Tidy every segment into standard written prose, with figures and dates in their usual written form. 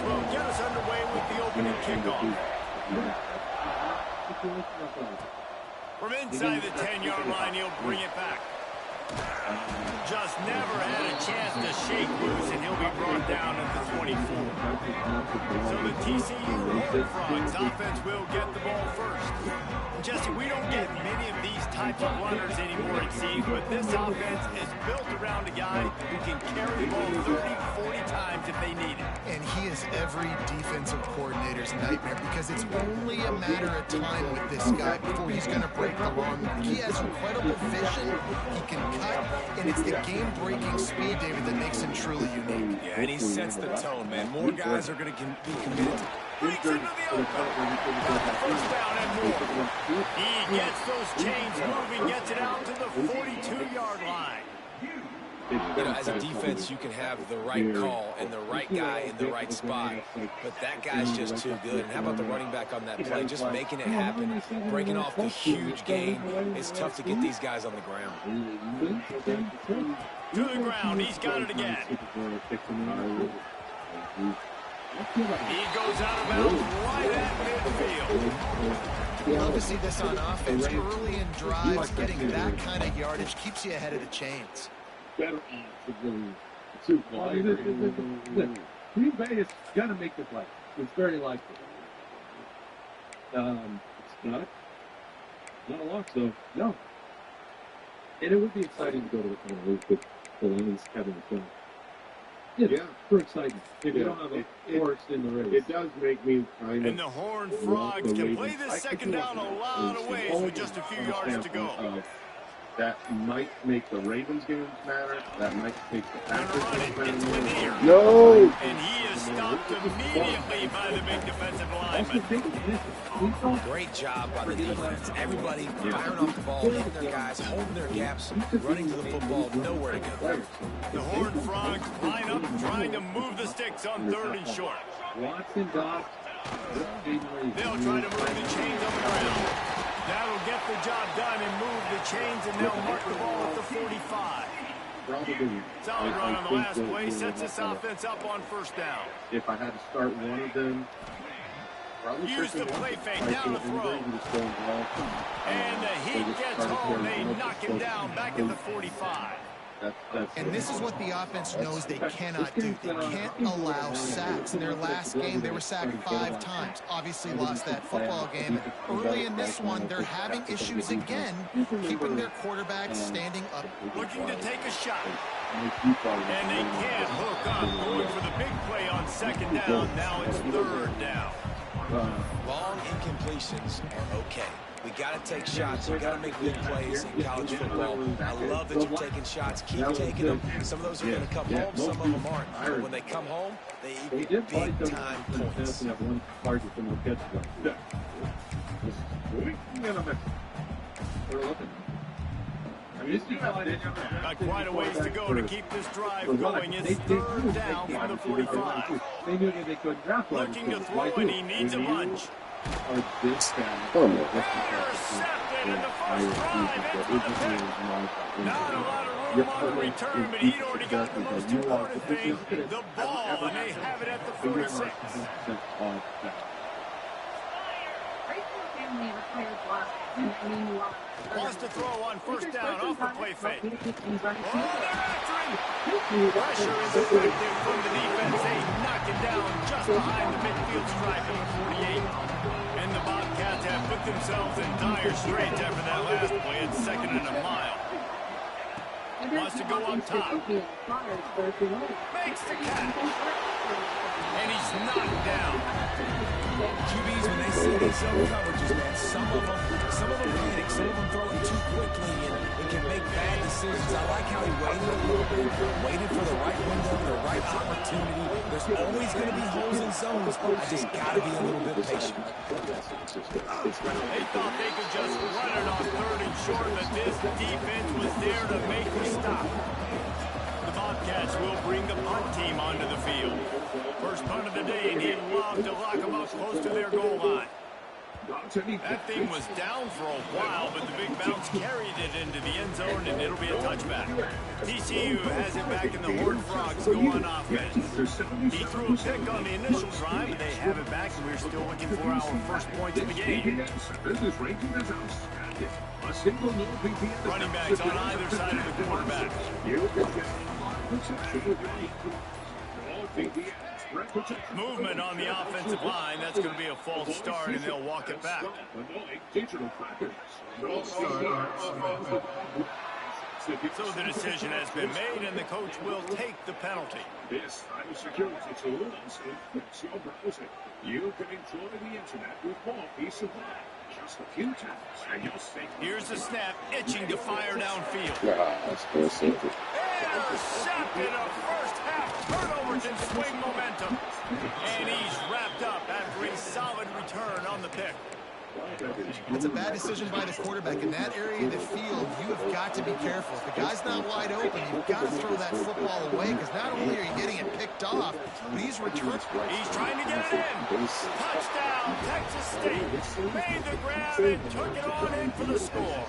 will get us underway with the opening kickoff. From inside the 10-yard line, he'll bring it back. Just never had a chance to shake loose, and he'll be brought down at the 24. So the TCU Horned Frogs offense will get the ball first. Jesse, we don't get many of these types of runners anymore, it seems, but this offense is built around a guy who can carry the ball 30, 40 times if they need it. And he is every defensive coordinator's nightmare because it's only a matter of time with this guy before he's going to break the long mark. He has incredible vision, he can cut, and it's the game-breaking speed, David, that makes him truly unique. Yeah, and he sets the tone, man. More guys are going to be committed. Breaks into the open. Got the first down and more. He gets those chains moving, gets it out to the 42-yard line. You know, as a defense, you can have the right call and the right guy in the right spot, but that guy's just too good. And how about the running back on that play? Just making it happen, breaking off the huge gain. It's tough to get these guys on the ground. To the ground, he's got it again. He goes out of bounds right at midfield. Love to see this on offense. Early in drives, getting that kind of yardage keeps you ahead of the chains. Green Bay is going to make the play. It's very likely. It's not a lock, so no. And it would be exciting to go to the final with the Lions, Kevin McClellan. Yeah, for exciting. If you don't have a horse in the race. It does make me kind of... And the Horned Frogs can play this second down a lot of ways with just a few yards to go. That might make the Ravens games matter. That might make the Packers games matter. No! And he is stopped immediately by the big defensive lineman. Great job by the defense. Everybody firing off the ball, hitting their guys, holding their gaps, running to the football, nowhere to go. The Horned Frogs line up, trying to move the sticks on 3rd and short. Watson, Doc. They'll try to move the chains on the ground. That'll get the job done and move the chains, and they'll mark the ball at the 45. Solid run on the last play, sets this offense up on 1st down. If I had to start one of them, use the play fake down the throw. And the heat gets home. They knock him down back at the 45. And this is what the offense knows they cannot do. They can't allow sacks. In their last game, they were sacked 5 times. Obviously lost that football game. And early in this one, they're having issues again, keeping their quarterbacks standing up. Looking to take a shot. And they can't hook up. Going for the big play on 2nd down. Now it's 3rd down. Long incompletions are okay. We got to take shots. We got to make big plays in college football. I love that you're taking shots. Keep taking them. Some of those are going to come home. Some of them aren't. But when they come home, they equal big-time points. Got quite a ways to go to keep this drive going. It's 3rd down from the 45. Looking to throw, and he needs a bunch. Intercepted in the first drive. Ends with a pick. Not a lot of room on the return, but he'd already got the most important thing, the ball, and they have it at the 46. Wants to throw on 1st down off the play fake. Oh, they're after him. Pressure is effective from the defense. They knock him down just behind the midfield stripe at the 48. And the Bobcats have put themselves in dire straits after that last play at 2nd and a mile. Wants to go up top. Makes the catch. And he's knocked down. QBs, when they see these zone coverages, man, some of them panic, some of them throw it too quickly, and it can make bad decisions. I like how he waited a little bit, waited for the right window, the right opportunity. There's always going to be holes in zones. I just got to be a little bit patient. They thought they could just run it on 3rd and short, but this defense was there to make the stop. The Bobcats will bring the punt team onto the field. First punt of the day, and he'd love to lock them up close to their goal line. That thing was down for a while, but the big bounce carried it into the end zone, and it'll be a touchback. TCU has it back in the Horned Frogs go on offense. He threw a pick on the initial drive, and they have it back, and we're still looking for our first points of the game. Running backs on either side of the quarterback. Movement on the offensive line. That's going to be a false start, and they'll walk it back. So the decision has been made, and the coach will take the penalty. This cybersecurity tool also fix your browsing. You can enjoy the internet with more peace of mind. Just a few taps, and you'll stay. Here's the snap, itching to fire downfield. Intercepted In a first half, turnover can swing momentum. And he's wrapped up after a solid return on the pick. It's a bad decision by the quarterback. In that area of the field, you have got to be careful. If the guy's not wide open, you've got to throw that football away, because not only are you getting it picked off, but he's returned. He's trying to get it in. Touchdown, Texas State. Made the grab and took it on in for the score.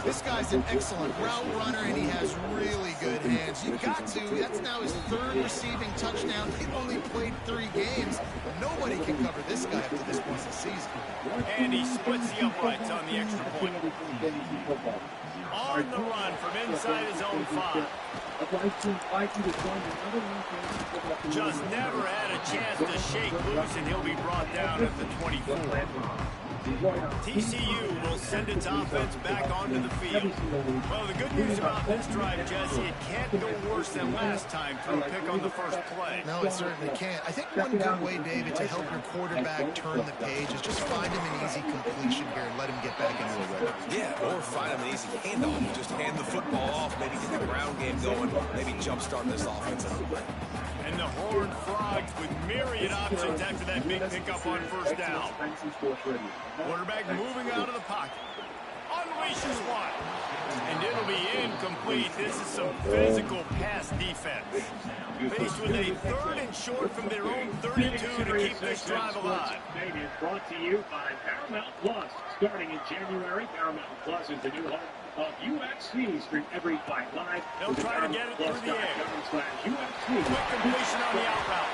This guy's an excellent route runner, and he has really good hands. You've got to. That's now his third receiving touchdown. He only played 3 games. Nobody can cover this guy up to this point in the season. And he splits the uprights on the extra point. On the run from inside his own 5. Just never had a chance to shake loose, and he'll be brought down at the 24. TCU will send its offense back onto the field. Well, the good news about this drive, Jesse, it can't go worse than last time through a pick on the first play. No, it certainly can't. I think one good way, David, to help your quarterback turn the page is just find him an easy completion here and let him get back into a rhythm. Yeah, or find him an easy handoff. Just hand the football off, maybe get the ground game going, maybe jumpstart this offense a little bit. And the Horned Frogs with myriad options after that big pickup on first down. Quarterback moving out of the pocket. Unleashes one. And it'll be incomplete. This is some physical pass defense. Faced with a 3rd and short from their own 32 to keep this drive alive. Is brought to you by Paramount Plus. Starting in January, Paramount Plus is the new home of UFC. Stream every fight live. They'll try to get it through the air. Quick completion on the out route.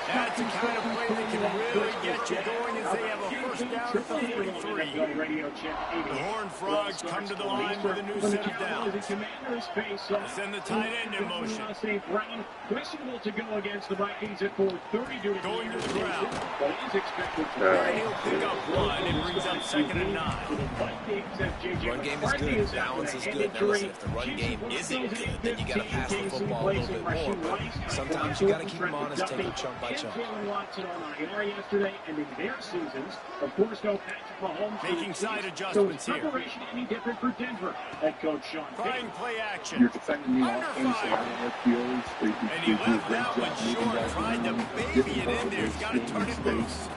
That's the kind of play that can really get you going as they have a first down at the 43. The Horned Frogs come to the line with a new set of downs. Send the tight end in motion. Questionable to go against the Vikings at 4:30 due to Going to the ground. But he's expected And he'll pick up 1 and brings up 2nd and 9. Run game is good. Balance is good. Now listen, if the run game isn't good, then you got to pass the football a little bit more. But sometimes you got to keep them honest, take them chunk by chunk. Yesterday and in their seasons, of course, no Patrick Mahomes Making side adjustments here. preparation any different for Denver. Head coach Sean Trying play action. You're defending the Under offense fire. and fields. And he left that one short, trying to baby it in there. He's got to turn it loose.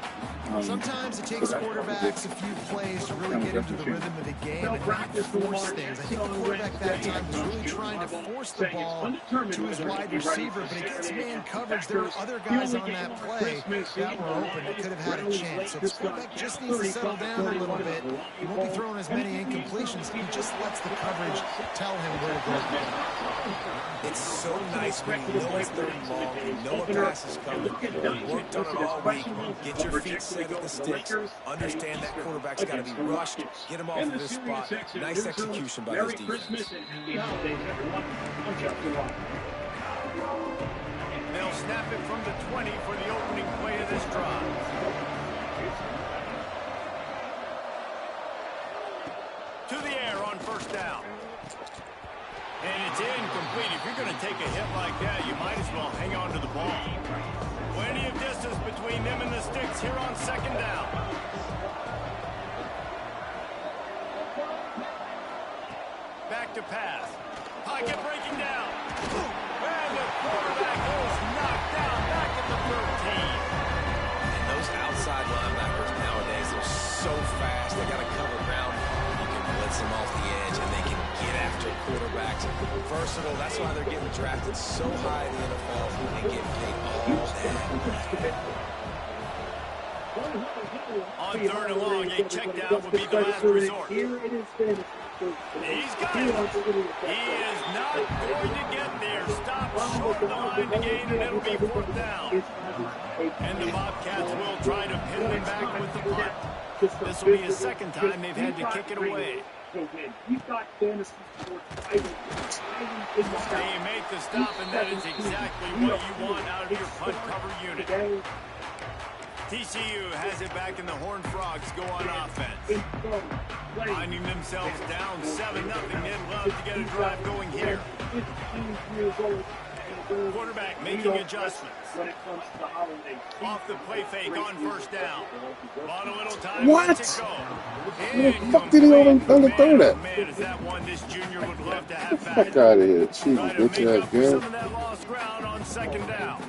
Sometimes it takes quarterbacks a few plays to really get into the rhythm of the game and not force things. I think the quarterback that time was really trying to force the ball to his wide receiver, but against man coverage, there were other guys on that play that were open that could have had a chance. So this quarterback just needs to settle down a little bit. He won't be throwing as many incompletions. He just lets the coverage tell him where to go. It's so nice when you know it's 3rd and long, you know a pass is coming, you worked on it all week, get your feet set at the sticks, understand that quarterback's got to be rushed, get him off of this spot. Nice execution by this defense. They'll snap it from the 20 for the opening play of this drive. To the air on first down. And it's incomplete. If you're going to take a hit like that, you might as well hang on to the ball. Plenty of distance between them and the sticks here on 2nd down. Back to pass. Pocket breaking down. And the quarterback is knocked down back at the 13. And those outside linebackers nowadays, they're so fast. They got to cover ground. You can blitz them off the edge, and they can get after quarterbacks. Versatile. That's why they're getting drafted so high in the NFL and getting paid all that. On 3rd and long, a check down would be the last resort. He's got it. He is not going to get there. Stop short of the line to gain, and it'll be 4th down. And the Bobcats will try to pin them back with the punt. This will be his 2nd time they've had to kick it away. You've got fantasy sports. They make the stop, and that is exactly what you want out of your punt cover unit. TCU has it back, and the Horned Frogs go on offense. Finding themselves down 7-0, they'd love to get a drive going here. Quarterback making adjustments. Off the play fake on 1st down. On a little time. What? Where the fuck did he underthrow that? Man, is that one this junior would love to have back. Fuck out of here, cheating, Try to bitch make ass up for girl. some of that lost ground on 2nd down.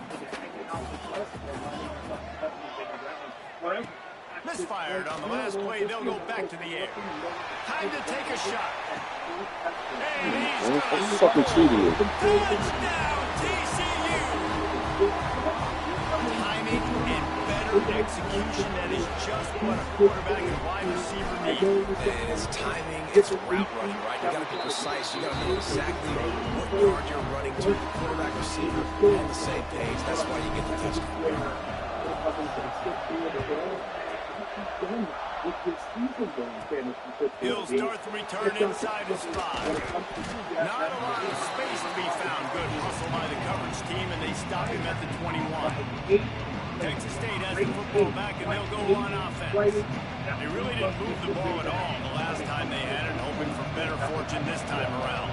Misfired on the last play. They'll go back to the air. Time to take a shot. And he's What got the fucking cheating? touchdown, TCU. Timing and better execution. That is just what a quarterback and wide receiver need. And it's timing, it's route running, right? You got to be precise. You got to know exactly what yard you're running to. The quarterback, receiver, on the same page. That's why you get the touchdown. He'll start the return inside his 5. Not a lot of space to be found. Good hustle by the coverage team, and they stop him at the 21. Texas State has the football back, and they'll go on offense. They really didn't move the ball at all the last time they had it, hoping for better fortune this time around.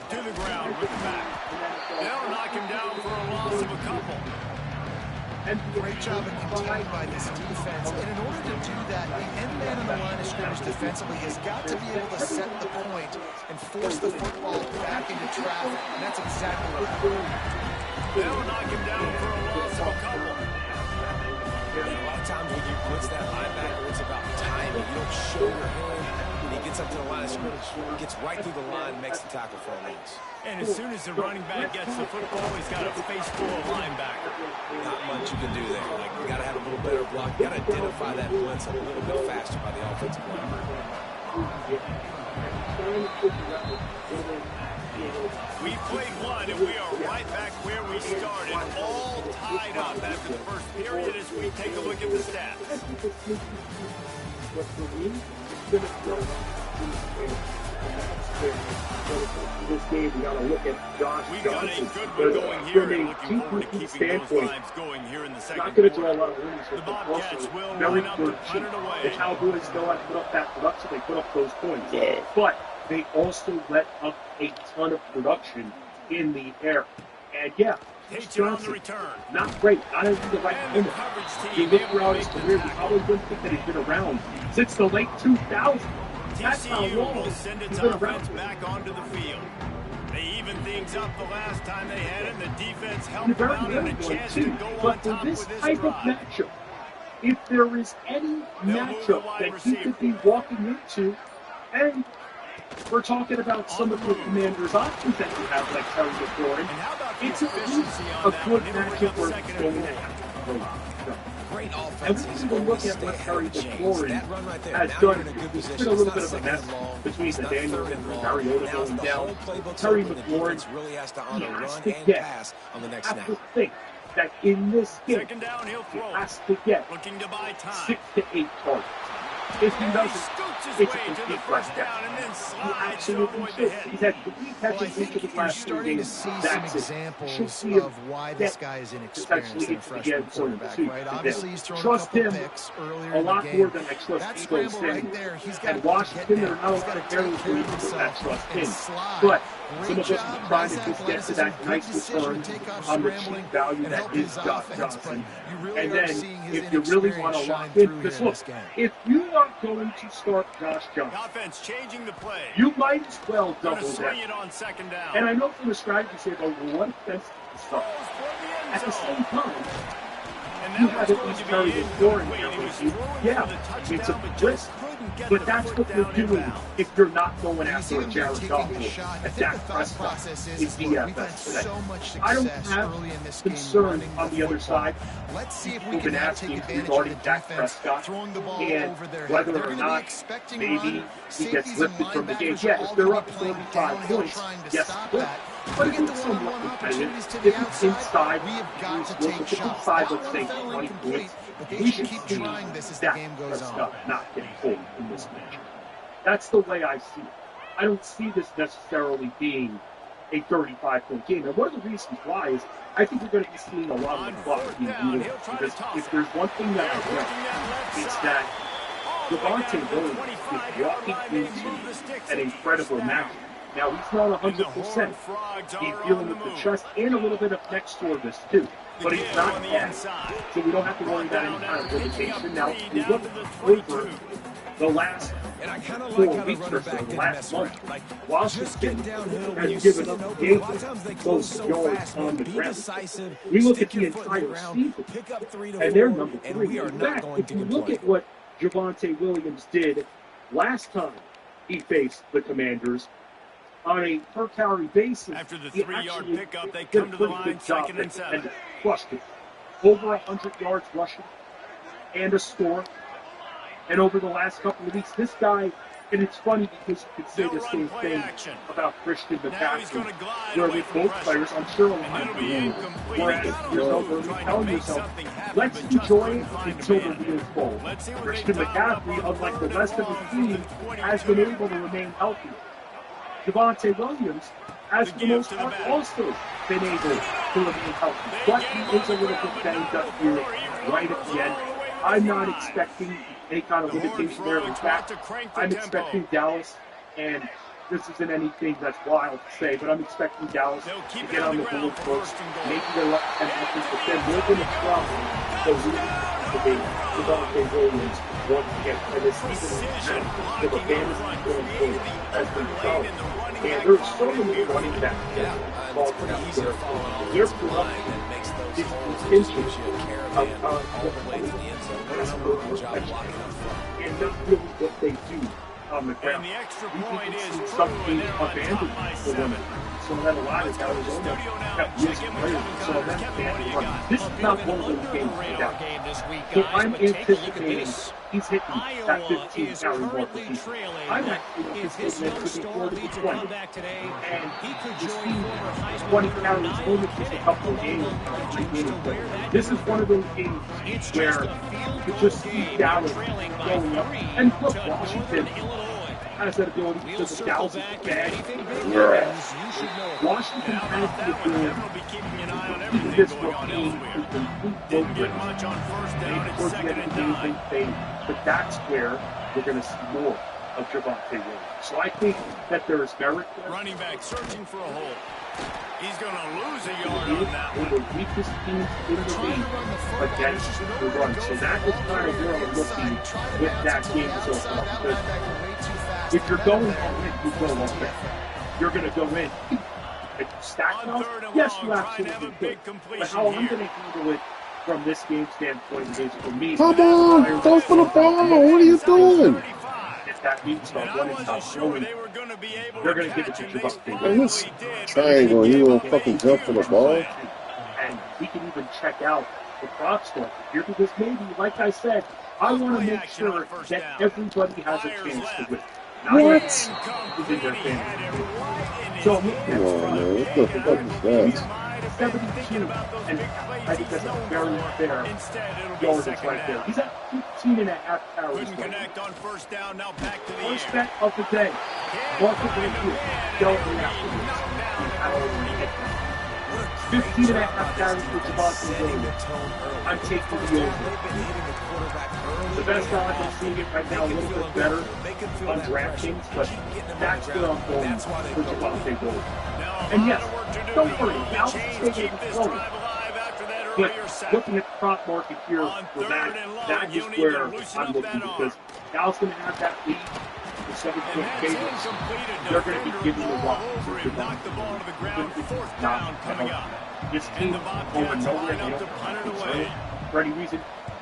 To the ground with the back. They'll knock him down for a loss of a couple. Great job of containing by this defense. And in order to do that, the end man on the line of scrimmage defensively has got to be able to set the point and force the football back into traffic. And that's exactly what happened. They'll knock him down for a loss of a couple. And a lot of times when you blitz that linebacker, it's about timing. You don't show your hand. When he gets up to the line of scrimmage, gets right through the line, makes the tackle for a loss. And as soon as the running back gets the football, he's got a face full of linebacker. Not much you can do there. Like, you got to have a little better block. You got to identify that blitz a little bit faster by the offensive line. We played one, and we are right back where we started, all tied up after the first period as we take a look at the stats. This game, we got to look at Josh We've got a Johnson. good one going here, and looking forward to keeping those drives going here in the second quarter. Draw a lot of runs The Bobcats will very line up to punt it The away. Cowboys still have to put up that production. They put up those points. Yeah. But they also let up a ton of production in the air. And yeah, Takes it on the return. not great. Not even the right And the minute. coverage You team look able throughout to his make the career, we tackle. probably wouldn't think that he's been around since the late 2000s. That's how TCU long will he's send been its around. offense back onto the field. They evened things up the last time they had it, and the defense helped them out and a chance to go on But top for this with this type of drive. matchup, if there is any move the matchup wide that he receiver. could be walking into, and we're talking about some of the Commanders' options that you have, like Terry McLaurin, And how about the it's at least efficiency a on that good one? It'll bring matchup up where second it's and going to 4. happen. Great And offense. we He's can look always at stay what ahead Terry of the chains. McLaurin That run right there. has Now done. you're in a good It's position. been a little It's bit not of a second mess and long. between It's the not Daniels third and and long. Mariota Now going the down. whole playbook's Terry open. The McLaurin defense really has to honor has run to and get pass on the next have snap. to think that in this game, Second down, he'll he throw. has to get Looking to buy time. 6 to 8 targets. If he And he doesn't, scoots his it's a way to the complete first letdown. down and then He slides to absolutely avoid the should. hit. He's had 3 Well, I catches each think of the you're last 2 starting to games. see some That's it. Should examples see him of why this guy is inexperienced and a freshman quarterback, right? Obviously, he's thrown a Trust couple him picks earlier a in the lot game. more than I trust That Debo scramble right Samuel. there, he's got And to Washington, get they're down. not He's got to very take care of good with himself that trust and him. slide. But Great some of us job, are trying nice to just get to athleticism, that good nice decision return to take off on the scrambling cheap value and that help is his Josh offense, but Johnson. you really And are then, seeing his if you really want inexperience to shine lock in, through here because in look, this game. if you are going to start Josh Johnson, Offense changing the play. you might as well Going double to swing down. it on second down. And I know from the strategy, you say, well, what offense did you start? Throws for the At end the zone. same time, And you that have was at going least to Terry be McLaurin incomplete. there He was with you. throwing Yeah, for the it's a touchdown, but risk. just couldn't But that's what you're doing if you're not going after a Jared Goff at Dak Prescott in DFS today. I don't have concern on the other side. We've been asking regarding Dak Prescott and whether or not maybe he gets lifted from the game. Yeah, if they're up 45 points, yes, but if it's somewhat competitive, if it's inside, if it's inside, let's say 20 points, we should see Dak Prescott not getting pulled in this match. That's the way I see it. I don't see this necessarily being a 35-point game. And one of the reasons why is I think we're going to be seeing a lot of the clock being used. Because if there's one thing that I know, it's that Javonte Williams is walking into an incredible match. Now, he's not 100%. He's dealing with the chest and a little bit of neck soreness, too. But he's not bad. So we don't have to worry about any kind of limitation. Now, if you look over the last 4 weeks or so, the last month, Washington has given up those yards on the ground. We look at the entire season, and they're number 3. In fact, if you look at what Javonte Williams did last time he faced the Commanders, on a per-carry basis, after the 3-yard pickup, they come to the line, 2nd and 7. And crushed it. Over 100 yards rushing and a score. And over the last couple of weeks, this guy, and it's funny because you could say the same thing about Christian McCaffrey, where with both players, I'm sure a lot of you, whereas you're over telling yourself, let's enjoy it until the wheels fall. Christian McCaffrey, unlike the rest of the team, has been able to remain healthy. Javonte Williams has, for the most part, also been able to remain healthy. But he is a little bit banged up here right at the end. I'm not expecting any kind of limitation there. In fact, I'm expecting Dallas, and this isn't anything that's wild to say, but I'm expecting Dallas to get on the board first. Maybe they're up 10 nothing, but then we're going to drop the lead to the Javonte Williams once again. And this season is the fantasy going forward as we go. And there's so many running backs involved out there. Their production is contingent of and not really what they do on the ground. And the extra We point can is see something abandoned for women. So that a lot of Arizona have used players. So that's bad. This is not one of those games to doubt. So I'm anticipating he's hitting that 15 carry mark for season. I'm actually anticipating it to be 40 to 20. And you see 20 carries only just a couple of games. This is one of those games where you could just see Dallas going up. And look, Washington has that ability because the Dallas is bad. Washington has the ability to do this routine to complete maybe towards the end of the game they fade. But that's where we're going to see more of Javonte Williams. So I think that there is merit there. Running back searching for a hole. He's going to lose a yard on that one. The weakest teams in the league against the run. So that is kind of where I'm looking with that game as well. Because if you're going all in, you go all in. You're going to go in. If you stack now, yes, you absolutely could. But how I'm going to handle it from this game standpoint is for me. Come on, go for the ball. What are you doing? If that means not running, not throwing, they're going to give it to Javonte. Man, this triangle, you gonna fucking jump for the ball? And we can even check out the prop stuff here because maybe, like I said, I want to make sure that everybody has a chance to win. What? Is in their fantasy. So I'm looking Come on, man. What the fuck is that? 72, and I think that's a very fair yardage right there. He's at 15 and a half carries. Couldn't connect on first down. Now back to the air. First bet of the day. Market review. Don't react to this. 15 and a half carries for Javonte Williams. I'm taking the over. The best odds I'm seeing it right now a little bit better on DraftKings, but that's where I'm going for Javonte Williams. And yes, don't worry, Dallas is taking it slow. But looking at the prop market here for that is where I'm looking because Dallas is going to have that lead. The 7-point favorites, they're going to be giving the rock to Javonte. Not coming up. This team over nowhere, they don't for any reason.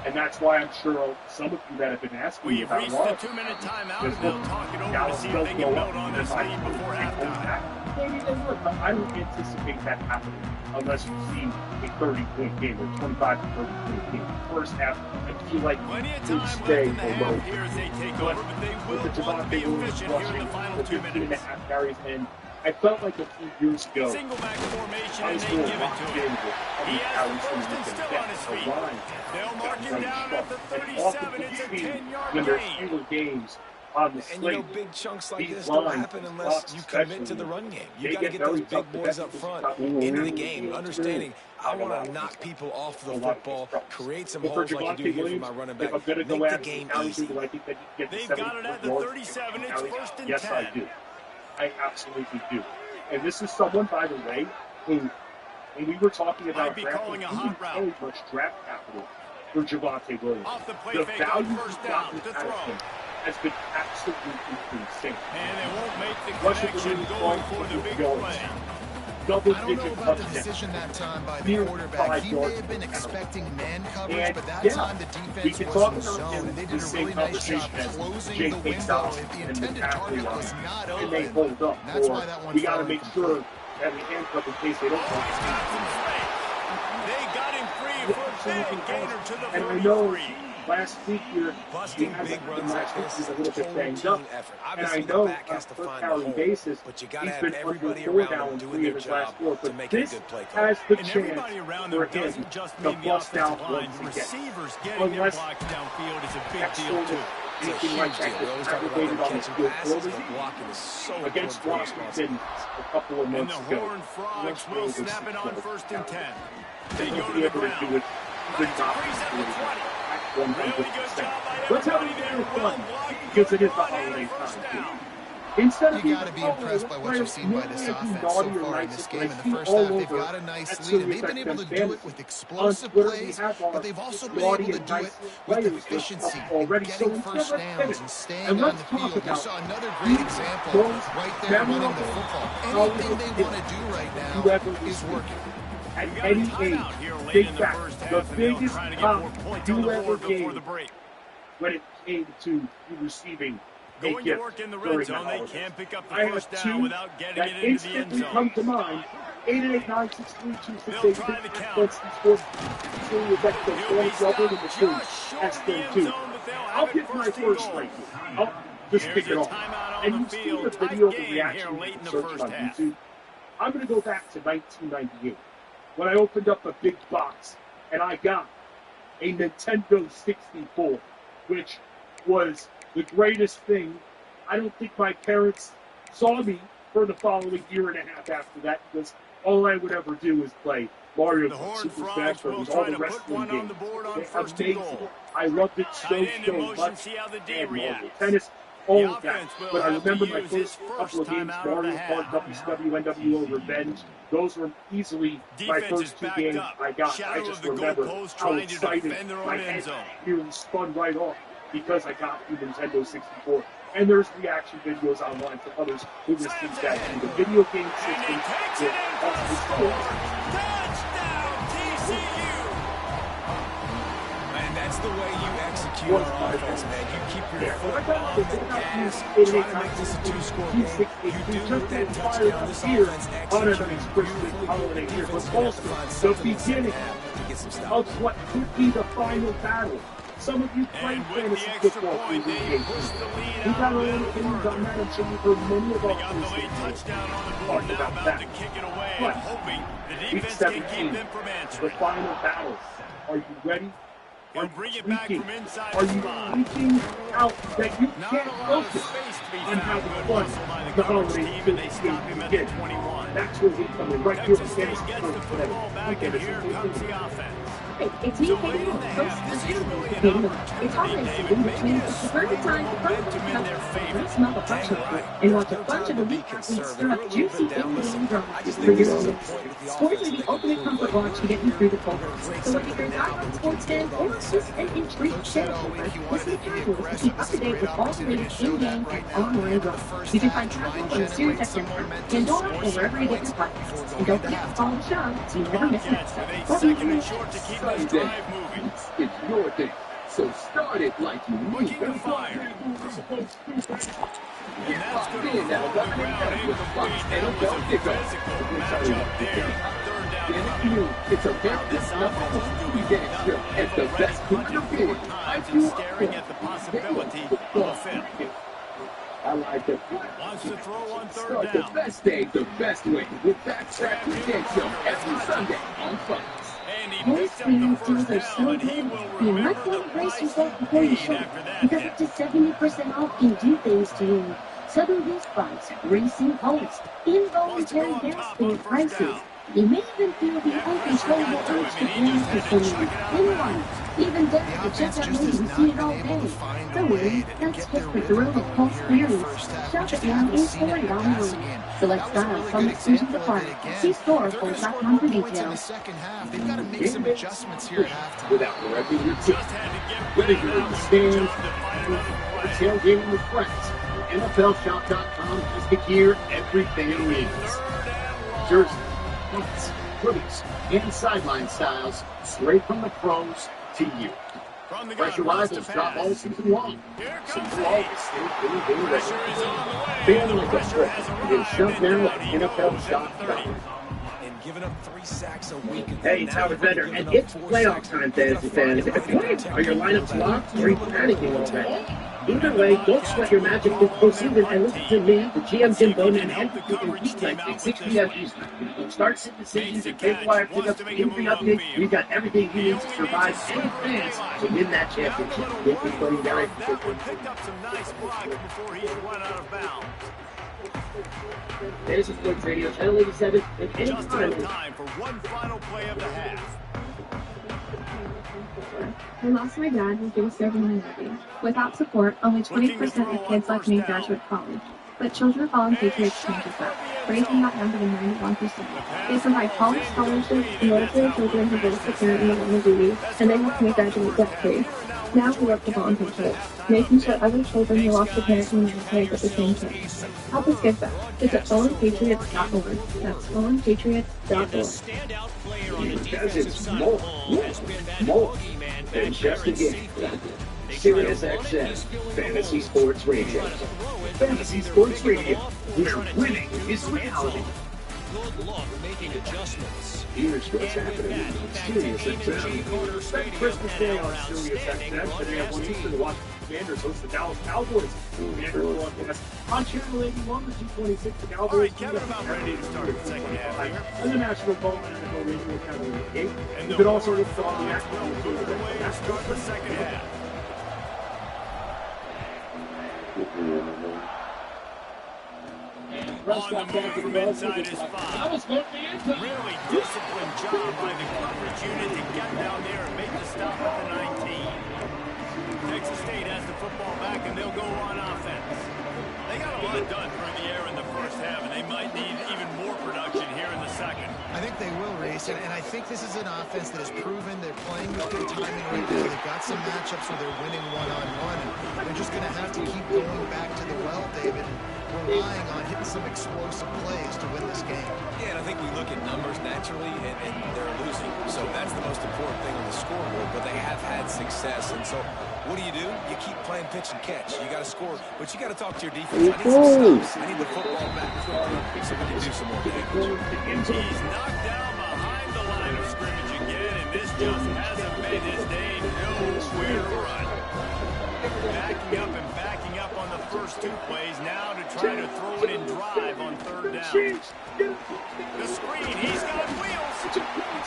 And that's why I'm sure some of you that have been asking me about reached the 2-minute timeout, and they'll talk it over to see if they can build on this lead before halftime. Maybe they would, but I don't anticipate that happening unless you see a 30-point game or 25 to 30-point game. First half, I feel like they stay below. Here as they take over, but they will With the want to be Javante efficient here in the final 2 minutes. 15.5 carries, and I felt like a few years ago, Single back formation, I and was they going give it to him. He has the first and still on his feet. They'll mark him down at the 37. It's a 10-yard when there's gain. fewer games on the And slate, big chunks like these this don't lines, happen unless you commit to the run game. You got to get those big boys up front into the game, understanding I want to knock people off the football, create some holes like you do here for my running back, make the game easy. They've got it at the 37. It's first and 10. Yes, I do. I absolutely do. And this is someone, by the way, who, when we were talking about drafting, he didn't pay much draft capital for Javante Williams. The value he's gotten out of him has been absolutely insane. And they won't make the connection going for the big play. I don't know about the decision that time by the quarterback. He may have been expecting man coverage, but that time the defense was in zone, and they did a really nice job closing the window. The intended target was not open. And they hold up. That's why that one we got to make sure that we handcuff in case they don't. They got him free for a big gainer to the 33. And I know last week here, Busting big runs like this is a total team effort. and I Obviously, the know back on has to per find carry the hole, basis, but you got to he's have been everybody under 4 around now him in doing 3 their of his last job 4. to But make it a this good play call. has the And chance everybody around them for him doesn't just to mean the bust offensive out line. once The again. receivers getting their Unless blocks downfield is a big that's deal, sort of too. It's a anything huge like deal. that We always that's talk about them aggravated on the catching field passes, early but blocking is so against important for Washington responsibility. a couple of And months the ago. Horned Frogs will snap it on first and 10. They They go won't to be the able to do ground. it. Good job. Really good job by everybody there. Well blocked. Because it is the Run and holiday a first time. down. Instead of You got to be impressed by what you've seen by this offense so far in this game. In the first half, they've got a nice lead, and they've been able to do it with explosive plays, but they've also been able to do it with efficiency and getting first downs and staying on the field. You saw another great example right there running the football. Anything they want to do right now is working. At any age, think back, the biggest pop you ever gave when it came to receiving a Going to gift work in the red during the zone, they holidays. can't pick up the I first have down two without getting that it into the end instantly zone. come to mind. 888-963-268. They'll try the count. That's the score. He'll be stopped Just short of the end zone, but they'll I'll have it get my first and first goal. right here. I'll just Here's kick it a off. timeout on And the you see field. the Tight video of the game reaction here late in the search first on half. YouTube. I'm going to go back to 1998 when I opened up a big box and I got a Nintendo 64, which was the greatest thing. I don't think my parents saw me for the following year and a half after that, because all I would ever do is play Mario The Kart, Horned Super Smash Frogs will Bros., all try the to put wrestling one on games. the board on They're first and amazing. goal. I loved it so, Tight end in so motion, much. see how the D And Marvel reacts. Tennis, all The of that. offense will But I have to remember my use his first couple of first games, timeout of the Mario half. Kart, WCW, NWO, Revenge. Those were easily my Defense is first 2 backed games up. I got. Shadow I just of the remember goalpost how trying to excited defend their own my end head zone. nearly spun right off because I got the Nintendo 64. And there's reaction videos online from others who received that. And the video game And system he takes it in for the score. Touchdown, TCU! And that's the way you execute on offense, man. You keep your foot on the gas, try to make this a 2-score game. You do with that touchdown. This offense executes beautifully. Defense going to have to find something in the second half to get some stops. Of what could be the final battle. Some of you played And with fantasy the extra football point, through they these push games. the lead We out got a a little little things on that. further. I'm sure you've heard many of They our got the late touchdown on the board, now about to kick it away, and But hoping the week defense can 17, keep them from the answering. final battle. Are you ready? He'll Are bring you it back tweaking? from inside Are the you spot. tweaking out that you Not can't a lot of focus space to be on how found. Good fun hustle by the the coverage holiday team, and they season stop him at the begins? 21. That's where we come in right here Texas at State Fantasy gets the Sports today. football back, Weekend and is here a comes the offense. Hey, it's me, So Kate late in Moore, the host half, of this the is Fantasy really an Game. It's opportunity, always David. in Maybe between to the swing perfect the time to momentum in their come favor. smell the bunch of Right. and watch a No bunch time of to be elite athletes conservative. stir We're a up little juicy bit down. in-game Listen, drama I just for think your this is a needs. point with the Scores offense are that the they can ultimate comfort watch to get you through the cold months. So whether you're a diehard sports fan or just an intrigued shareholder, listen to Casuals to keep up to date with all the latest in-game and online drama. You can find Casuals on the SiriusXM app, Pandora, or wherever you get your podcasts. And don't forget to follow the show so you never miss an episode. Second and short to keep this Sunday. drive moving. It's your day, so start it like you mean Looking to it. fire. And that's going to In at fall 11 around a.m. with the Fox incomplete. That was NFL a kickoff. physical matchup there. Third down It's coming. you. It's a big This offense is doing get it nothing. still. It's the They've best already you punted can 4 do. times and staring at the possibility of a fail. I like it. Wants to throw on third Start the down. best day the best way with Backtrack Weekend Show every Sunday on Fox. And he Most picked up the fans first are down, so and he good. will You might remember want the to brace price yourself he before you paid show, after that because hit. up to 70% off can do things to you. Sudden goosebumps, racing pulse, involuntary gasping at prices. You may even feel the uncontrollable urge to dance to someone, anyone, even death to check out maybe see it all day. Don't worry, that's just the thrill of Pulse Berries. Shop it now in store and online. Select styles, some exclusions apply. See store for .com for details. They've got to make some adjustments here at halftime. Without correcting your team. Just had to get Whether rid of you're in that the one. stands Job to find another or play. tailgating with friends, NFLShop.com has the gear everything needs. Third and long. Jerseys, hats, hoodies, and sideline styles straight from the pros to you. From the gun, Pressure wants to rivals drop all pass. season long. Here So comes you always Hayes. stay feeling ready. Pressure is on the way. Feel The like a pressure pro. has Then arrived, shop and now down at he goes at the 30. NFLShop.com. And giving up 3 sacks a week. Hey, it's Howard Bender, and it's playoff time, fantasy fans. Are your lineups locked, or are you panicking already? Either way, don't sweat your magic this postseason and listen to me, the GM Jim Bowman, and MPP weeknights at 6 p.m. Eastern. Start sitting decisions and big wire pickups, injury updates. We've got everything you need to survive any fans to win that championship. Get this money down. That one picked up some nice blocks before he run out of bounds. Fantasy Sports Radio, Channel 87, and Just anytime. in time for one final play of the half. I lost my dad when he was serving in the Navy. Without support, only 20% of kids like me graduate college. But Children of Fallen Patriots changes that, raising that number to 91%. They provide college scholarships in order for the children who lost a parent in the line of duty, and they help me graduate debt-free. Now we work with Fallen Patriots, making sure other children who lost a parent in the military get the same chance. Help us give back. Visit fallenpatriots.org. That's fallenpatriots.org. Because it's more than just a game. SiriusXM, Fantasy Sports Radio. Fantasy Sports Radio, where winning is reality. Good luck making adjustments. Here's what's happening on SiriusXM. Spend Christmas Day on SiriusXM. Today at 1 Eastern, the Washington Commanders host the Dallas Cowboys. Commanders broadcast on Channel 81 with 226. The Cowboys. All right, Kevin, about ready to start the second half here. And the National Ball and NFL Radio Channel 88. You can also look for all the action on the Way to start the second half. On the move from inside his 5. Really disciplined job by the coverage unit to get down there and make the stop at the 19. Texas State has the football back, and they'll go on offense. They got a lot done through the air in the first half, and they might need even more production here in the second. I think they will, Reese, and I think this is an offense that has proven they're playing with good timing right now. They've got some matchups where they're winning one-on-one, and they're just going to have to keep going back to the well, David, relying on hitting some explosive plays to win this game. Yeah, and I think we look at numbers naturally, and they're losing. So that's the most important thing on the scoreboard, but they have had success. And so what do? You keep playing pitch and catch. You got to score, but you got to talk to your defense. I need some stops. I need the football back quickly so we can do some more damage. He's knocked down behind the line of scrimmage again, and this just hasn't made his day nowhere to run. Backing up on the first 2 plays now to try to throw it in drive on third down. The screen, he's got wheels.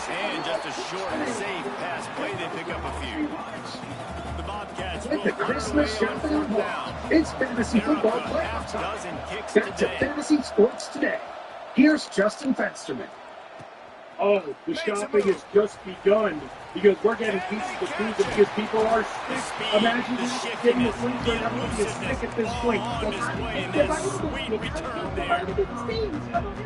And just a short and safe pass play, they pick up a few. The Bobcats With the will Christmas run away on shopping fourth and down. more, it's fantasy football They're a playoff time. half-dozen kicks Back to today. Fantasy Sports Today. Here's Justin Fensterman. Oh, the shopping has just begun because we're getting pieces of pizza because people are sick. Imagine getting a food where everyone is sick at this point.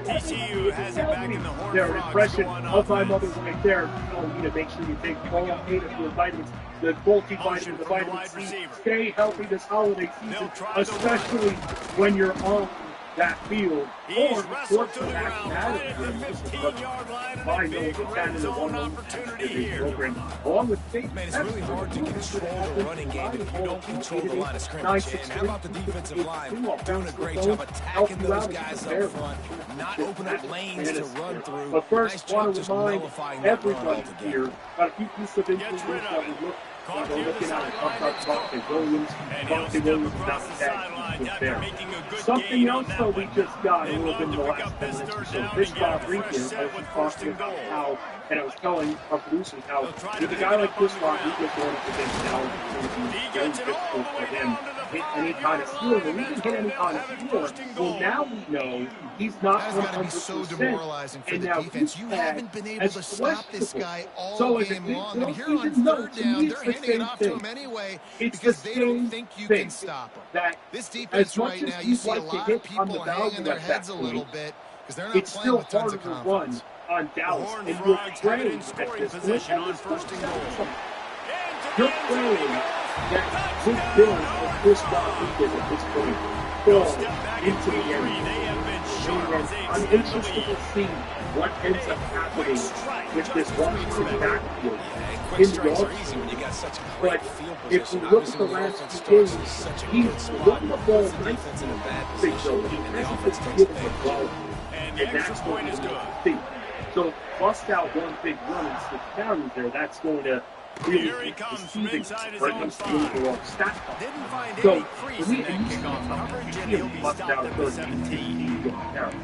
TCU has it back in the Horned Their Frogs impression on of my mother offense. right there telling me to make sure you take all 8 of your vitamins, the multivitamin, the vitamin C. Stay healthy this holiday season, especially when you're on that field. He's Or, wrestled to the that ground right at the 15-yard line of I the know big the red zone opportunity here. program, along with Man, it's really hard to control the running game if you don't control the line of scrimmage. And how about the defensive line doing a great job attacking those guys up front, not opening up lanes to run through. But first, Nice job want just to remind nullifying that run everybody altogether. here about a few pieces of information that we're looking at. Dante Williams. Dante Williams not that there. Something else though we just got a little bit in the last 10 minutes. So Chris Rodriguez, I was talking about how, and I was telling our producers how with a guy like Chris Rodriguez going up against Dallas, it's going to be very difficult for him to hit any kind of ceiling, or even hit any kind of ceiling. Well, now we know he's not 100%. So demoralizing for the defense. You haven't been able to stop this guy all game long. And here on third down, they're handing it off to him anyway because they don't think you can stop him. This defense right now, you see a lot of people hanging their heads a little bit because they're not playing with tons of confidence. On Dallas, and you're praying at this position on first and goal. You're praying that Chris Bill and Chris Rodriguez at this point fall into the end. I'm interested to see what ends up happening with this Washington backfield in Dallas. But if we look at the last two games, he's run the ball nicely. He hasn't been given the ball, and that's what he's going to see. So bust out one big run and 6 carries there. That's going to really be deceiving when it comes to the overall stat line. So for me, and you see bust out 13 carries.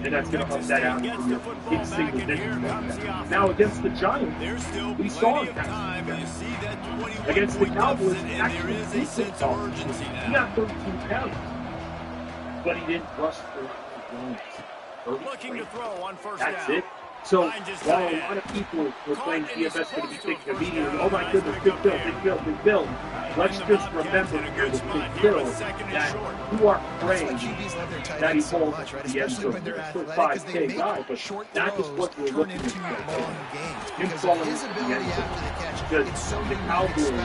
And that's going to up that out in single digits. Now against the Giants, we saw him pass. Against the Cowboys, actually, he got 13 carries, but he didn't rush for Looking to throw on first That's down. it. So while a lot of people were playing DFS going to be thinking immediately, oh my goodness, big Bill. Let's just remember here with Big Bill that you are praying that he falls into the end zone. He's still 5K guy, but that is what we're looking at. Him falling into the end zone. Because the Cowboys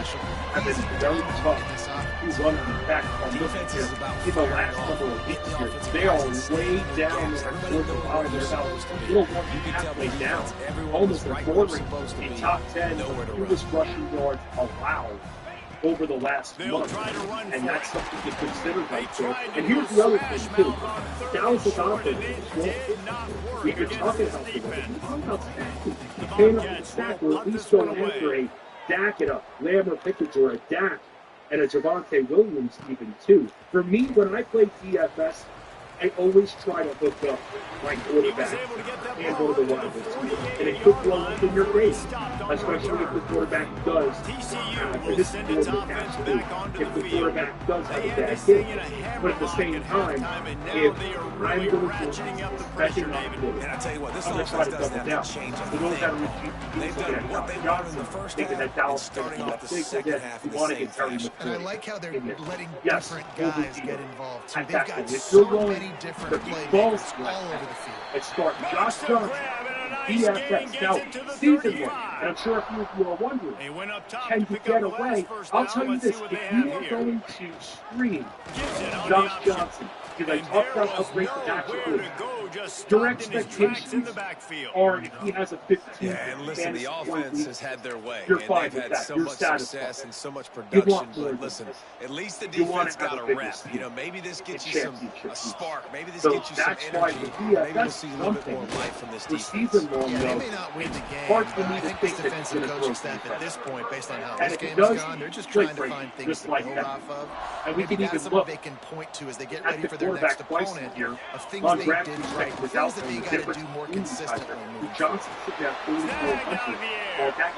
have been very tough. He's running back on this here in the last couple of weeks here. They are way down there towards the bottom. They're about a little more than halfway down. Almost bordering a top 10 fewest rushing yards allowed over the last month. And that's something to consider right there. And here's the other thing, too. Dallas' offense is strong. We've been talking about the way. We're talking about stacking. You came up with a stack, or at least going after a Dak and a Lamb or Pickens or a Dak and a Javonte Williams even, too. For me, when I play DFS, I always try to hook up my quarterback and one of the rivals. And it could blow up in your face, especially if the quarterback does have a disappointing catch too. If the quarterback does have a bad hit. But at the same time, if I'm going to betting on this, And I tell you what, this I'm going to try to offense double doesn't down. have to change a So those that are thing. They've done what they've done in the first thinking half that Dallas and starting is off the big, second half in we the want to same get Terry fashion. And I McLaurin. like how they're letting Yes, different guys get involved too. They've Exactly. got If so you're going many different to playmakers ball all over the field. Let's start Josh Johnson, DFS. Now, season one, and I'm sure a few of you are wondering, can you get away? I'll tell you this, if you are going to stream Josh Johnson, because I talked about how great the matchup is, your expectations are if he has a 15 And listen, the offense has had their way. You're and fine they've with had that. so You're much satisfied. success and so much You production. want more But than listen, this. at least the You want defense to have got a a bigger rep. team. You know, maybe this gets A you some championship a spark. Maybe this So gets you some that's why energy. the Maybe we'll DFS see a little bit more something. life from this For defense. season long, Yeah, they though, may not win the game, hard for but me I to think think this that defensive it's coaching gonna staff grow at this point, based on how And this if it game does, has gone, they're just great trying to break, find things just to like build that. off of. And we Maybe can that's even something look they can point to as they get at ready the for their next quarterback twice opponent a year. of things On they draft did perspective right, without things that them, they got to do more consistently moving forward. Johnson sitting at 4,400. football, that's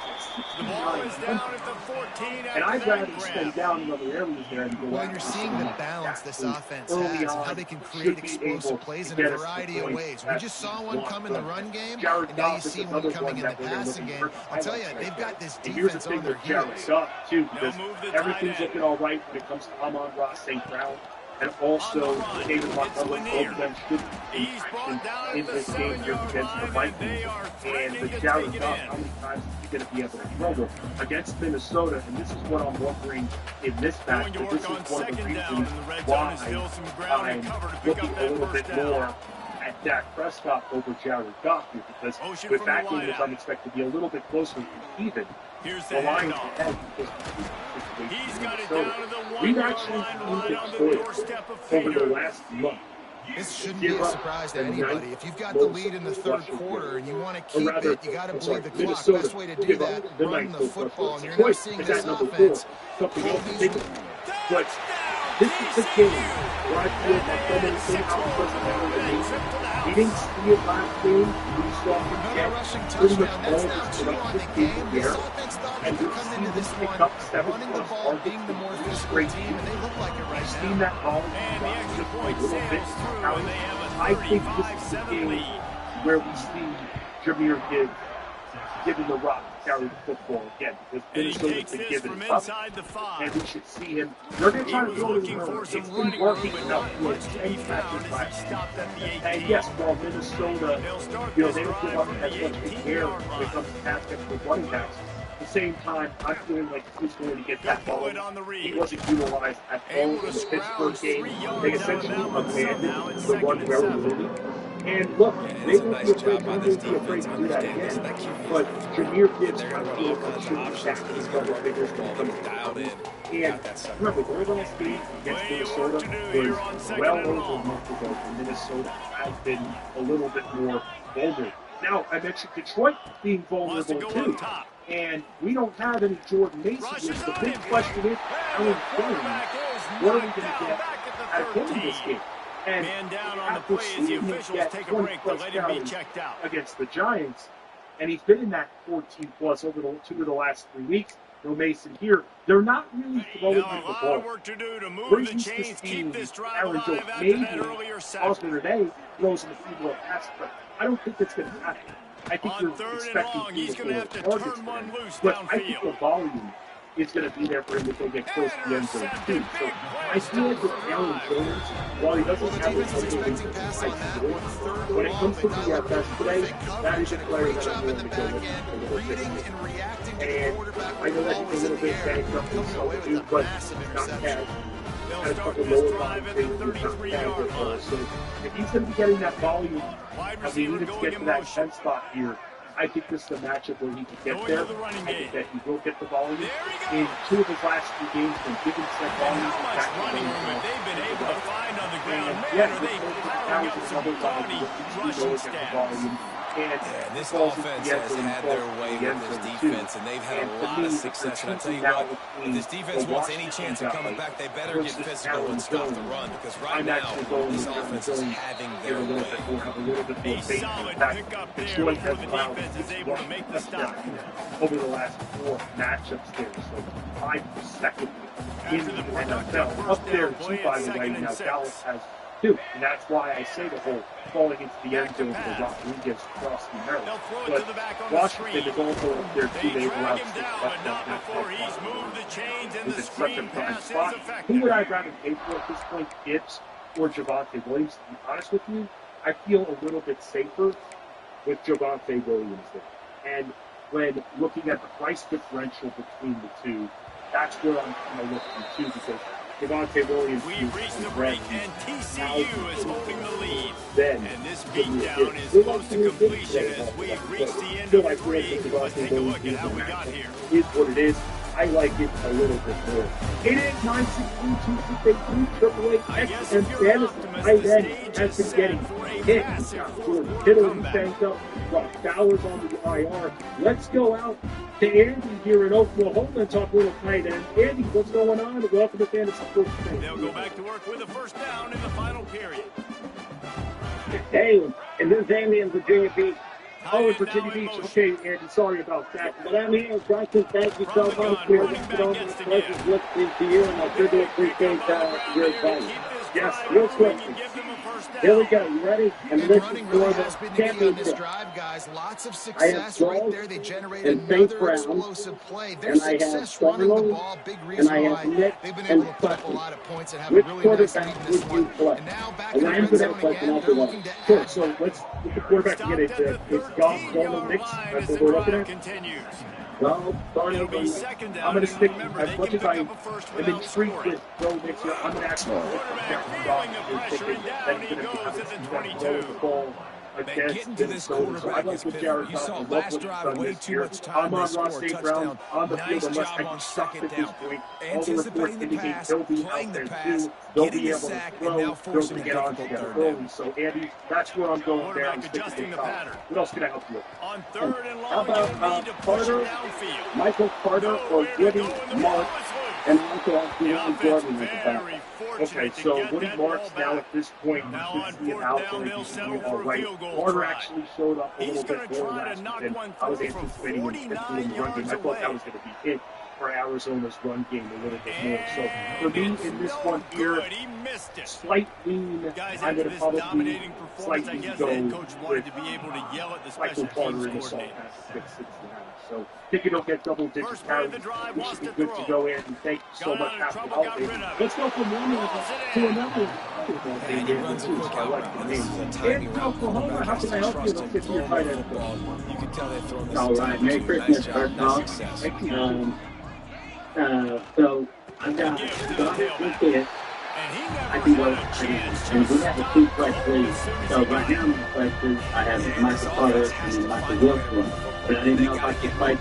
The ball is down at the 14 and after I'd that rather grab. spend down in other areas there and go Well, out you're and seeing the balance this offense has and how they can create explosive plays in a variety of ways. We just saw one come in the run game, and now you see one coming in the passing game. I'll tell you, they've got this defense on their heels. Too, because everything's looking all right when it comes to Amon-Ra St. Brown. And also, David Montgomery both of them should be in this game here against the Vikings. And with Jared Goff, how many times is he going to be able to throw against Minnesota? And this is what I'm wondering in this match. This is one of the reasons why I'm looking a little bit more at Dak Prescott over Jared Goff here, because with that game was unexpected to be a little bit closer to even. The Lions ahead because he's got it down to the 1 we've yard actually line seen right the on the choice doorstep of over the Fader. last month. This shouldn't be a surprise to anybody. If you've got the lead in the third quarter and you want to keep it, you got to bleed the clock. Best way to do that, run the football. And you're now seeing this offense. Something else to think about. But this is the game where I feel that Bowman came out and doesn't have a lead. We didn't see it last game. We saw him get pretty much all of his production in the air. And we've seen him pick up 7+ targets in straight team, and they look like it right now. We've seen that ball just a little bit. I think this is the game where we see Jahmyr Gibbs giving the rock to carry the football again, because Minnesota's been giving it up, and we should see him. They're going to try to throw it around. It's been working enough for 10 catches last year. And yes, while Minnesota, they don't give up as much in the air when it comes to pass catch for running backs. At the same time, I'm feeling like he's going to get that ball. He wasn't utilized at all in the Pittsburgh game. They essentially abandoned the one very early. And look, they won't be afraid to do that again. But Jahmyr Gibbs, I feel, should be back. He's got the figures to come dialed in. And remember, their last game against Minnesota was well over a month ago. And Minnesota has been a little bit more vulnerable. Now, I mentioned Detroit being vulnerable too. And we don't have any Jordan Mason. The big question is, Alan Jones, what are we going to get out of him in this game? And after seeing him get 20+ carries against the Giants, and he's been in that 14+ over the 2 of the last 3 weeks, no Mason here, they're not really throwing him the ball. We're used to seeing Aaron Jones, maybe Osmond Renee throws him a few more passes, but I don't think that's going to happen. I think you're expecting people to targets, but I think the volume is going to be there for him to go get close to the end zone too. So I feel like with Aaron Jones, while he doesn't have a unbelievable IQ, when it comes to DFS today, that is a player that I'm willing to go with a little bit. And I know that he's a little bit banged up himself too, but not cash. Had a couple lower volume things, not cash at all. So if he's going to be getting that volume, and we needed to get to that 10 spot here, I think this is a matchup where he can get there. I think that he will get the volume. In 2 of his last 3 games, when given set volume, he's back to the and yes, this is another volume. He's going to get the volume. And this offense has had their way with this defense, and they've had a lot of success. And I tell you what, if this defense wants any chance of coming back, they better get physical and stop the run, because right now, this offense is having their way. A solid pickup there before the defense is able to make the stop. Over the last 4 matchups there, so 5% in the NFL. Up there, too, by the way, now Dallas has 2, and that's why I say the whole falling into the end zone for Rodriguez crossing there. But Washington is also up there too. They've allowed 6 touchdowns. It's such a prime spot. Who would I rather pay for at this point, Gibbs or Javonte Williams? To be honest with you, I feel a little bit safer with Javonte Williams there. And when looking at the price differential between the two, that's where I'm kind of looking too, because Javonte Williams. We've reached the break, and TCU is holding the lead. And this beatdown is close to completion as we've reached the end of 3. Let's take a look at how we got here. Is what it is. I like it a little bit more. 889-632-683-888-X and Fantasy tight end has been getting hit. He's got Jordan Kittle banked up. Rock Fowler's on the IR. Let's go out to Andy here in Oklahoma and talk a little tight end. Andy, what's going on? Welcome to Fantasy Sports Today. They'll go back to work with a first down in the final period. Hey, and this is Andy in Virginia Beach. Oh, in Virginia Beach. Okay, Andy, sorry about that. But I'm here, Bryson. Thank you so much for all my questions listening to you, and I sure do appreciate your advice. Yes, real quick. Here we go. You ready? And Good this running is really for has the been the key on this championship. drive, guys. Lots of I have success right Charles there. They generate and St. another Brown, explosive play. Their and I have success running the Darnold, ball, big and reason I have why Nick they've been and able to put up a Preston. lot of points and have Which a really nice lead quarterback in this would you one. play? And now back And in the answer red that zone question again, after they're that. looking to Sure, add. so let's get the quarterback to get it. It's Goff, Darnold, Nix. That's what we're looking at. Well, It'll be Darnold, second down. I'm going to stick, Remember, as they much can as I pick up a first am without intrigued scoring. with Joe Nix here, I'm going to actually stick with Goff. Feeling the pressure, and down he goes at the 22. The ball Getting to this so quarterback I like is what pivotal. Jared You saw Goff. last drive way too much time. I'm They on score Ross a St. Brown touchdown. on the field Nice unless job I on get stuck second at this down. point. All the reports Anticipating the indicate pass, he'll be playing out the there pass, too. They'll getting be the able to sack, and throw, now they'll forcing to a get on difficult together third down. early. So Andy, that's where I'm going there. I'm Quarterback adjusting the pattern. What else can I help you with? On third and how long, you'll about need to push Carter, it downfield. Michael Carter, or Nowhere to Woody go, and the Mark, ball is loose. and also The Deontay offense Jordan as a very backup? fortunate Okay, to so get Woody that Marks ball now back. at this point, Now you on should see it fourth out down, there. they'll You see settle it all for a right. field goal Carter try. actually showed up a He's little gonna bit more try to last knock weekend. one I was through from anticipating him 49 doing the run game. yards I thought that away. was going to be it for Arizona's run game a little bit more. So for me in this one here, Good, he missed it. slight lean. Guys, I'm after going to this probably dominating performance, I slightly guess the head go coach wanted with to be able to yell at the special Michael Carter teams in the salt coordinator. pass at 6-6 now. So think it'll get double digit First play of carries. the drive, We wants should be to good to throw. go, Andy. Thank you so Got much. out of Happy trouble, got holidays. rid of it. Let's go from one level to another. And he runs a quick out route. And this is a timing route. Oklahoma, how can I help you? Let's get to your tight end. You can tell they've thrown this All right, Merry Christmas, first off. So I've got two kids. And he I never can go, had a chance and to we have a two-flex league. So right now, my flexes, I have Michael Carter and Michael Wilson. But I didn't know if I could fight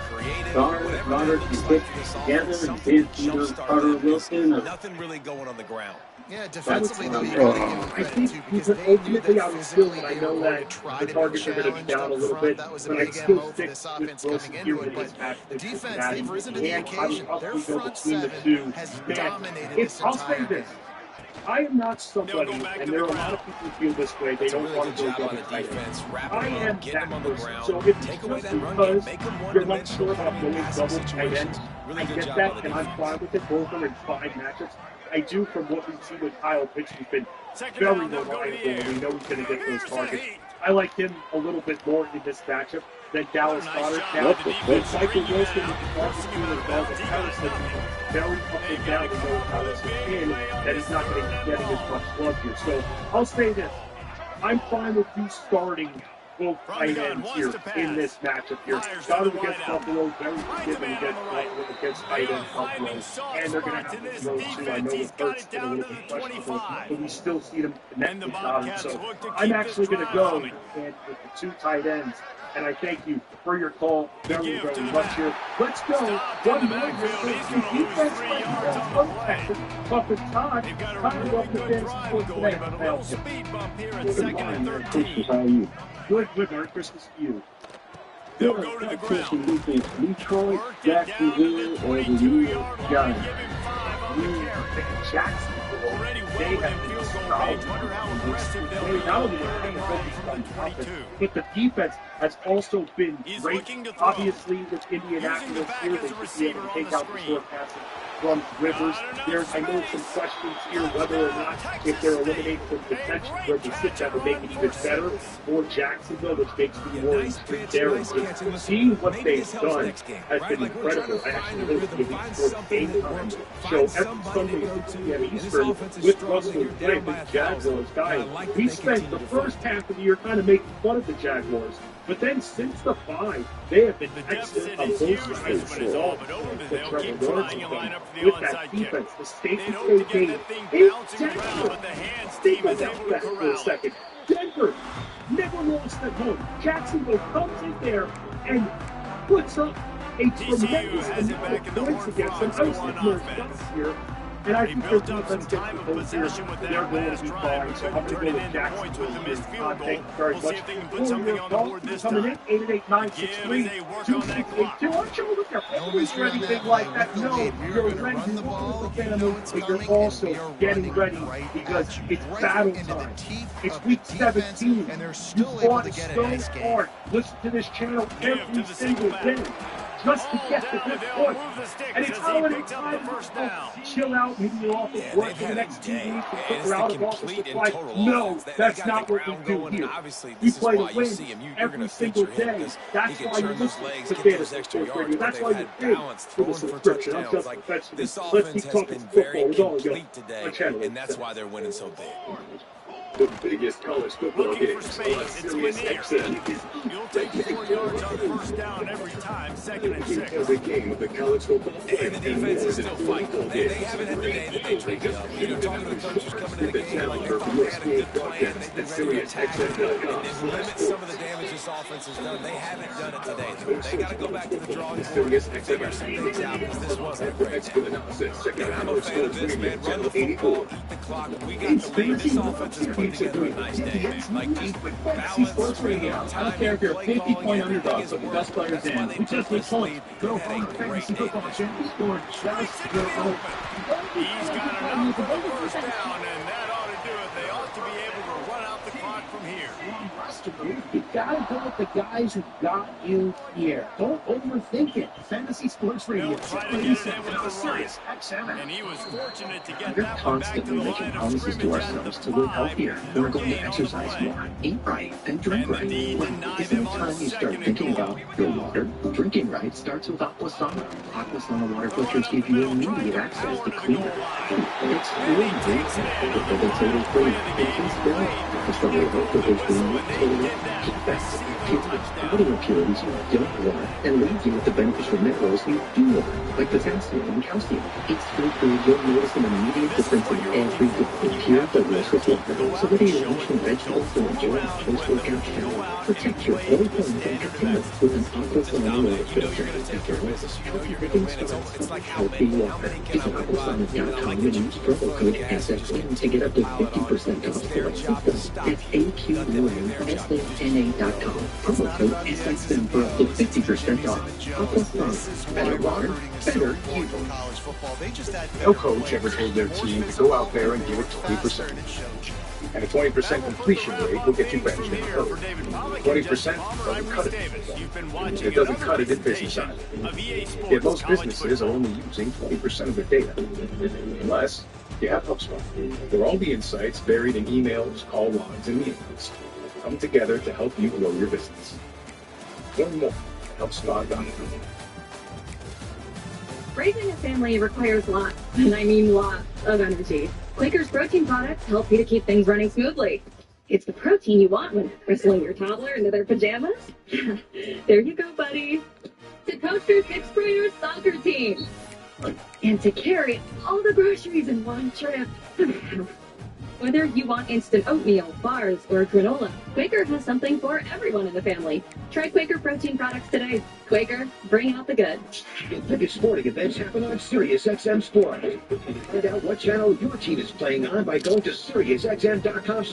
Carter and Pitt together, and then either Carter or Wilson, or nothing really going on the ground. Yeah, defensively, though, you I gotta give them credit, think too, he's because they knew ultimately that out of physically skill, but I they know were going that to try the to be targets are going to be challenged down up a little front. bit. That was a But I big still MO for stick this with offense Wilson coming here into it. in But this match. the defense, they've risen to the And I occasion. would Their possibly go front between the seven two. has Man, dominated this I'll say entire game. this. I am not somebody, and there are a lot of people who feel this way. They It's a don't really want good to go job on double the tight end. defense. Wrap I him am up, get that him on the person. ground. So if it's Take away just that run game, because make him you're not one-dimensional sure about in going passing double tight end, situations. Really I good get job that, on the and I'm defense. fine with it. Both are in fine matchups. I do, from what we see with Kyle Pitts, who's been Second very down, they'll go to reliable, the and air. we know he's going to get those Here's the targets. heat. I like him a little bit more in this matchup than Dallas Nice Goedert. job Now, with the defense. Michael Bringing Wilson it is out, the best forcing him receiver out of as well bounds. as He got Harrison. nothing. Very up and down. We know how this is in, that he's not going to be getting as much love here. So I'll say this. I'm fine with you starting both tight ends here in this matchup here. Goddard against Buffalo, very forgiving against Buffalo, against tight end Buffalo. And they're going to have to throw too. I know the Hurts been a little bit questionable, but we still see them connect with Goddard. So I'm actually going to go and with the two tight ends. And I thank you for your call very, very much here. Let's go. One more. Defense tough as time. Time up the fence. how are you? Good, Merry Christmas to you. They'll go to the ground. Defense, Detroit, Jacksonville, or the New York Giants? Jacksonville. Already well within field goal range. Wonder how aggressive they'll be. Not only are they focused on offense, but the defense has also been great. Obviously, with Indianapolis here, they should be able to take out the short passes from Rivers. There's, I know, some questions here whether or not if they're eliminated from detention, where they sit that would make it even better for Jacksonville, which makes me more intrigued there. And seeing what they've done has been incredible. I actually live in the sports game time show every Sunday at 6 p.m. Eastern with Russell Blake, the Jaguars guy. We spent the first half of the year kind of making fun of the Jaguars. But then since the bye, they have been excellent on both sides. With that defense, the State game, think about that for a second. Denver never lost at home. Jacksonville comes in there and puts up a tremendous amount of points against them. I was looking at here. And I think built up some time of possession with that last drive. Couldn't turn it into points with the missed field goal. We'll see if they can put something on the board this time. Coming in, 8-8-9-6-3. Work on that clock. Aren't you looking at penalties or anything like that? No, you're ready to run the ball, but you're also getting ready because it's battle time. It's week 17. You fought so hard. Listen to this channel every single day just to get to this point. And it's holiday time. Chill out. Maybe you're off of work for the next 2 weeks and put her out of office supply. No, that's not what we do here. We play to win every single day. That's why you listen to Fantasy Sports Radio. That's why you pay for the subscription. I'm just professional. Let's keep talking football. It's all good. My channel. And that's why they're winning so big. The biggest college football games on Sirius XM. You'll take 4 yards on first down every time, 2nd and 6. Every game of the college football And the defense is still fighting. They haven't had the day that they dreamed of. You know, talking to the coaches coming into the game like they're they had a good plan. They've been ready to attack and limit some of the damage this offense has done. They haven't done it today. They got to go back to the drawing board and figure some things out because this wasn't a great day. I'm a fan of this, man. Run the football, eat the clock. We got the lead. This offense is putting together a nice day, man. Like just balance, I don't care if you're a 50-point underdog, but the best players in. We just need points. Go from fantasy football champions scored just your own. He's got enough for the first down, and that ought to do it. They ought to be able to run out the clock from here. You gotta go with the guys who got you here. Don't overthink it. Fantasy Sports Radio. They'll try to get it in with the Sirius XM, and he was fortunate to get that one back to the line of scrimmage to live healthier. We're going to exercise more, eat right, and drink right. Well, isn't it time you start thinking about your water? Drinking right starts with Aquasana. Aquasana water filters give you immediate access to cleaner. It's really great. It's totally free. It tastes good. Discover the health filters for you totally keep best. Body impurities you don't want and leave you with the beneficial minerals you do want, like potassium and calcium. It's so good you'll notice an immediate difference in every good pure douglas with water. So whether you're lunching vegetables or enjoying a post-workout shower, protect your whole home from contaminants with an Aquasana water filter. After all, healthy living starts with healthy water. Visit Aquasana.com and use promo code SXN to get up to 50% off select systems. That's AQUSANA.com. Promo code SXN for up to 50% off. Aquasana. Better water, better you. No coach ever told their team to go out there and give it 20%. And a 20% completion rate will get you benched in the code. 20% doesn't cut it. It doesn't cut it in business either. Yet most businesses are only using 20% of their data. Unless you have HubSpot, where all the insights buried in emails, call logs, and meetings come together to help you grow your business. Learn more at HubSpot.com. Raising a family requires lots, and I mean lots, of energy. Quaker's protein products help you to keep things running smoothly. It's the protein you want when wrestling your toddler into their pajamas. There you go, buddy. To coach your 6th graders soccer team. And to carry all the groceries in one trip. Whether you want instant oatmeal, bars, or granola, Quaker has something for everyone in the family. Try Quaker protein products today. Quaker, bring out the good. The biggest sporting events happen on Sirius XM Sports. Find out what channel your team is playing on by going to SiriusXM.com.